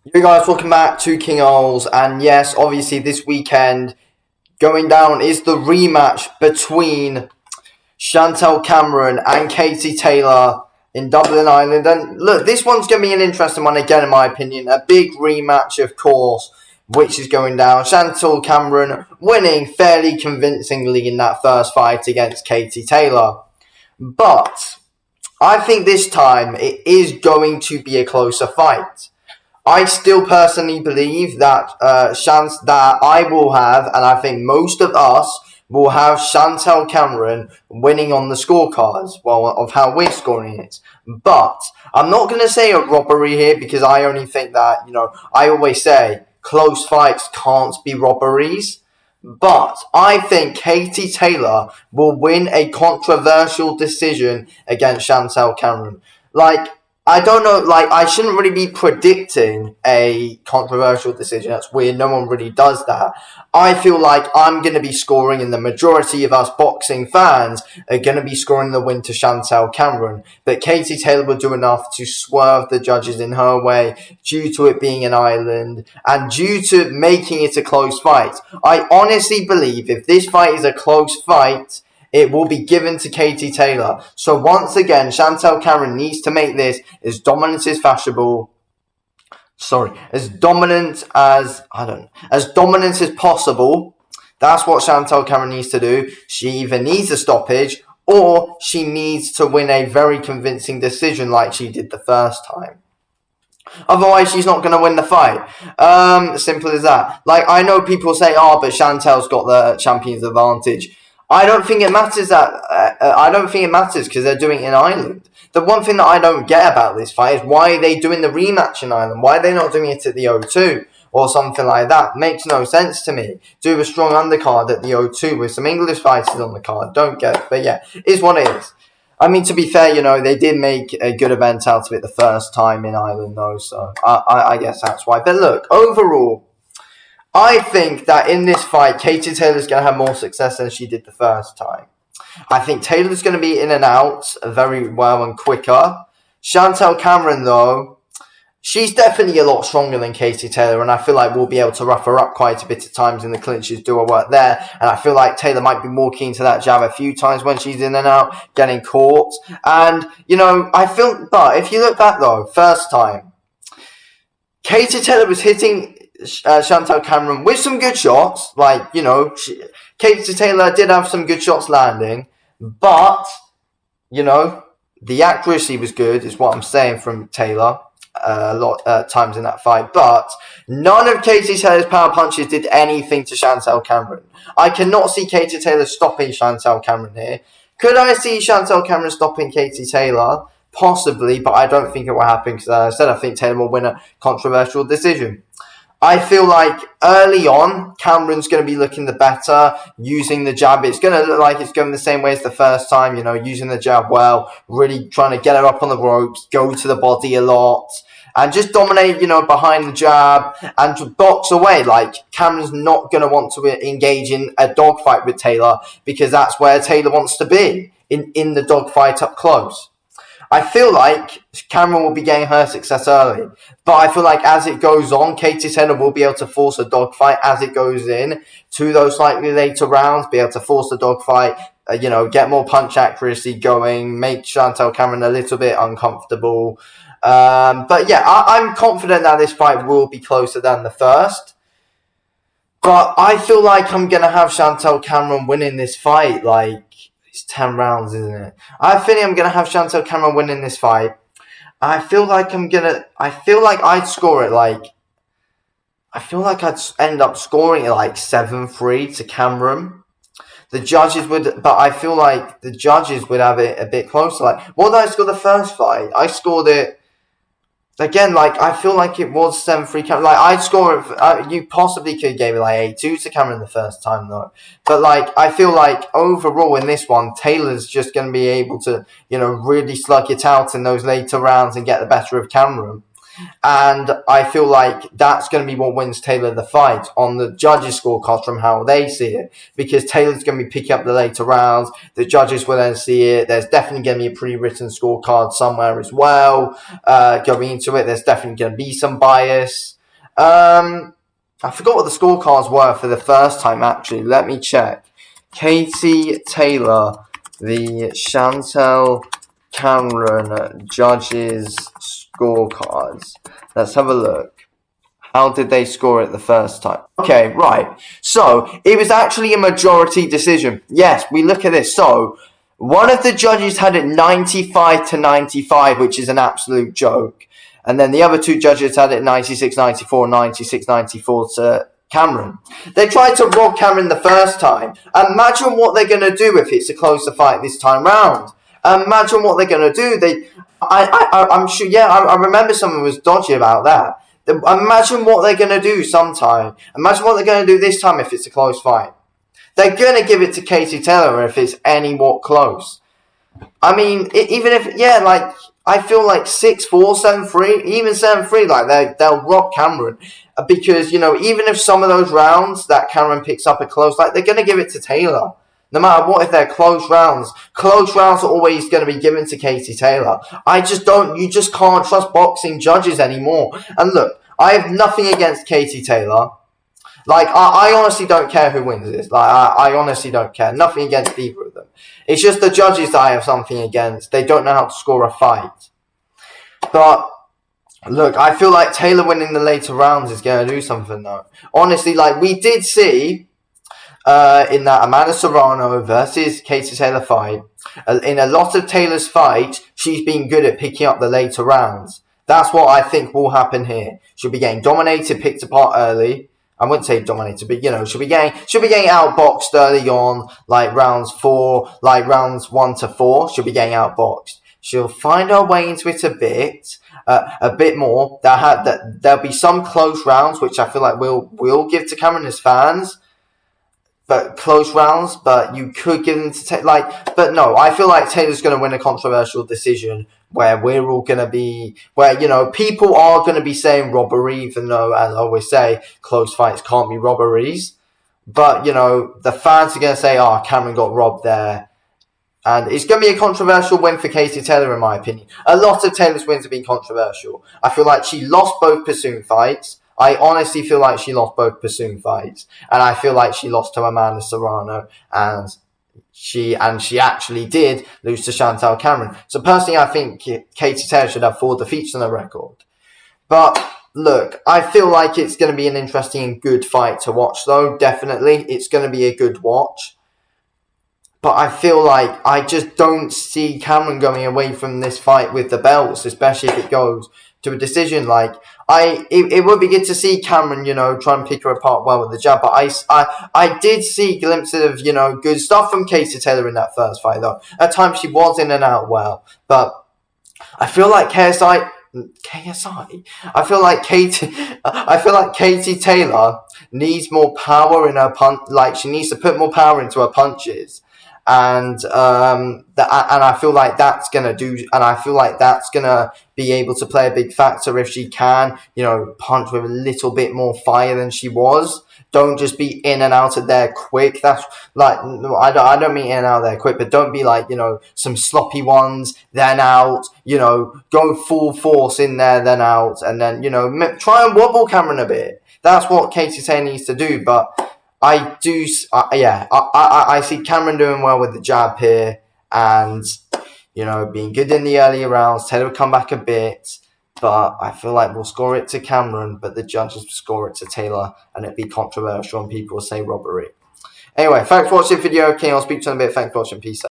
You guys, welcome back to King Oles, and yes, obviously this weekend going down is the rematch between Chantelle Cameron and Katie Taylor in Dublin, Ireland. And look, this one's going to be an interesting one again, in my opinion. A big rematch, of course, which is going down. Chantelle Cameron winning fairly convincingly in that first fight against Katie Taylor. But I think this time it is going to be a closer fight. I still personally believe that chance that I will have, and I think most of us will have Chantelle Cameron winning on the scorecards, well, of how we're scoring it. But I'm not going to say a robbery here because I only think that, I always say close fights can't be robberies. But I think Katie Taylor will win a controversial decision against Chantelle Cameron. Like, I don't know, I shouldn't really be predicting a controversial decision. That's weird. No one really does that. I feel like I'm going to be scoring, and the majority of us boxing fans are going to be scoring the win to Chantelle Cameron. But Katie Taylor will do enough to swerve the judges in her way due to it being an island and due to making it a close fight. I honestly believe if this fight is a close fight, it will be given to Katie Taylor. So once again, Chantelle Cameron needs to make this as dominant as fashionable. Sorry, as dominant as as dominant as possible. That's what Chantelle Cameron needs to do. She either needs a stoppage or she needs to win a very convincing decision like she did the first time. Otherwise, she's not going to win the fight. Simple as that. Like, I know people say, oh, but Chantel's got the champion's advantage. I don't think it matters I don't think it matters because they're doing it in Ireland. The one thing that I don't get about this fight is why are they doing the rematch in Ireland? Why are they not doing it at the O2 or something like that? Makes no sense to me. Do a strong undercard at the O2 with some English fighters on the card. Don't get it. But yeah, is what it is. I mean, to be fair, they did make a good event out of it the first time in Ireland, though, so I guess that's why. But look, overall, I think that in this fight, Katie Taylor's going to have more success than she did the first time. I think Taylor's going to be in and out very well and quicker. Chantelle Cameron, though, she's definitely a lot stronger than Katie Taylor, and I feel like we'll be able to rough her up quite a bit at times in the clinches, do her work there. And I feel like Taylor might be more keen to that jab a few times when she's in and out, getting caught. And, but if you look back though, first time, Katie Taylor was hitting Chantelle Cameron with some good shots. Katie Taylor did have some good shots landing, but, the accuracy was good, is what I'm saying from Taylor a lot times in that fight, but none of Katie Taylor's power punches did anything to Chantelle Cameron. I cannot see Katie Taylor stopping Chantelle Cameron here. Could I see Chantelle Cameron stopping Katie Taylor? Possibly, but I don't think it will happen because, as I said, I think Taylor will win a controversial decision. I feel like early on, Cameron's going to be looking the better, using the jab. It's going to look like it's going the same way as the first time, using the jab well, really trying to get her up on the ropes, go to the body a lot, and just dominate, behind the jab and to box away. Like, Cameron's not going to want to engage in a dogfight with Taylor because that's where Taylor wants to be, in the dogfight up close. I feel like Cameron will be getting her success early, but I feel like as it goes on, Katie Taylor will be able to force a dogfight as it goes in to those slightly later rounds, be able to force the dogfight, get more punch accuracy going, make Chantelle Cameron a little bit uncomfortable. But yeah, I'm confident that this fight will be closer than the first. But I feel like I'm going to have Chantelle Cameron winning this fight. It's 10 rounds, isn't it? I think I'm going to have Chantelle Cameron winning this fight. I feel like I'd score it I feel like I'd end up scoring it 7-3 to Cameron. But I feel like the judges would have it a bit closer. What did I score the first fight? I scored it again, I feel like it was 7-3 Cameron. I'd score it. You possibly could give it 8-2 to Cameron the first time though. But I feel like overall in this one, Taylor's just going to be able to, really slug it out in those later rounds and get the better of Cameron. And I feel like that's going to be what wins Taylor the fight on the judges' scorecards from how they see it. Because Taylor's going to be picking up the later rounds. The judges will then see it. There's definitely going to be a pre-written scorecard somewhere as well. Going into it, there's definitely going to be some bias. I forgot what the scorecards were for the first time, actually. Let me check. Katie Taylor, the Chantelle Cameron judges scorecards. Let's have a look. How did they score it the first time? Okay, right. So, it was actually a majority decision. Yes, we look at this. So, one of the judges had it 95-95, which is an absolute joke. And then the other two judges had it 96-94, 96-94 to Cameron. They tried to rob Cameron the first time. Imagine what they're going to do if it's a closer fight this time round. Imagine what they're going to do. I'm sure, yeah, I remember someone was dodgy about that. Imagine what they're going to do sometime. Imagine what they're going to do this time if it's a close fight. They're going to give it to Katie Taylor if it's anymore close. I mean, even if, yeah, like, I feel like 6-4, 7-3, even 7-3, like, they'll rob Cameron. Because, you know, even if some of those rounds that Cameron picks up are close, like, they're going to give it to Taylor. No matter what, if they're close rounds are always going to be given to Katie Taylor. You just can't trust boxing judges anymore. And look, I have nothing against Katie Taylor. Like, I honestly don't care who wins this. Like, I honestly don't care. Nothing against either of them. It's just the judges that I have something against. They don't know how to score a fight. But, look, I feel like Taylor winning the later rounds is going to do something, though. Honestly, like, we did see in that Amanda Serrano versus Katie Taylor fight, in a lot of Taylor's fights, she's been good at picking up the later rounds. That's what I think will happen here. She'll be getting dominated, picked apart early. I wouldn't say dominated, but you know, she'll be getting outboxed early on, like rounds 1 to 4. She'll be getting outboxed. She'll find her way into it a bit more. There'll be some close rounds, which I feel like we'll give to Cameron as fans. But close rounds, but you could give them to but no, I feel like Taylor's going to win a controversial decision where we're all going to be, where, you know, people are going to be saying robbery, even though, as I always say, close fights can't be robberies. But, you know, the fans are going to say, oh, Cameron got robbed there. And it's going to be a controversial win for Katie Taylor, in my opinion. A lot of Taylor's wins have been controversial. I feel like she lost both pursuing fights. I honestly feel like she lost both pursuing fights. And I feel like she lost to Amanda Serrano. And she actually did lose to Chantelle Cameron. So personally, I think Katie Taylor should have 4 defeats on her record. But look, I feel like it's going to be an interesting and good fight to watch, though. Definitely. It's going to be a good watch. But I feel like I just don't see Cameron going away from this fight with the belts, especially if it goes to a decision. Like, it would be good to see Cameron, you know, try and pick her apart well with the jab. But I did see glimpses of, you know, good stuff from Katie Taylor in that first fight, though. At times she was in and out well. But I feel like KSI. I feel like Katie Taylor needs more power in her punch. Like, she needs to put more power into her punches. And I feel like that's gonna be able to play a big factor if she can, you know, punch with a little bit more fire than she was. Don't just be in and out of there quick. That's like, I don't mean in and out of there quick, but don't be like, you know, some sloppy ones, then out, you know, go full force in there, then out, and then, you know, try and wobble Cameron a bit. That's what Katie Taylor needs to do, but I see Cameron doing well with the jab here and, you know, being good in the earlier rounds. Taylor will come back a bit, but I feel like we'll score it to Cameron, but the judges will score it to Taylor, and it'll be controversial and people will say robbery. Anyway, thanks for watching the video. King, I'll speak to you in a bit. Thanks for watching. Peace out.